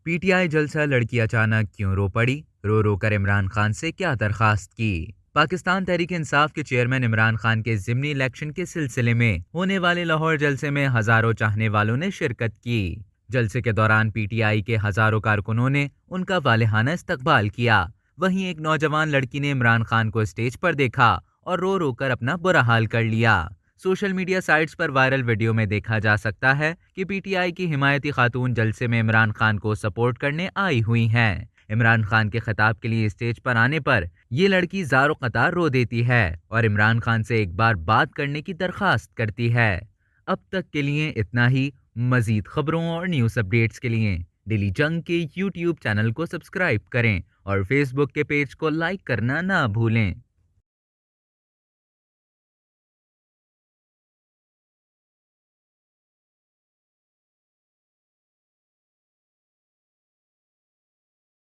PTI जलसा लड़की अचानक क्यों रो पड़ी, रो रो कर इमरान खान से क्या दरखास्त की। पाकिस्तान तहरीक इंसाफ के चेयरमैन इमरान खान के ज़िमनी इलेक्शन के सिलसिले में होने वाले लाहौर जलसे में हजारों चाहने वालों ने शिरकत की। जलसे के दौरान पीटीआई के हजारों कारकुनों ने उनका वालिहाना इस्तकबाल किया। वहीं एक नौजवान लड़की ने इमरान खान को स्टेज पर देखा और रो रो कर अपना बुरा हाल कर लिया। सोशल मीडिया साइट्स पर वायरल वीडियो में देखा जा सकता है कि पीटीआई की हिमायती खातून जलसे में इमरान खान को सपोर्ट करने आई हुई हैं। इमरान खान के खिताब के लिए स्टेज पर आने पर ये लड़की ज़ारो कतार रो देती है और इमरान खान से एक बार बात करने की दरखास्त करती है। अब तक के लिए इतना ही। मजीद खबरों और न्यूज़ अपडेट्स के लिए डेली जंग के यूट्यूब चैनल को सब्सक्राइब करें और फेसबुक के पेज को लाइक करना ना भूलें।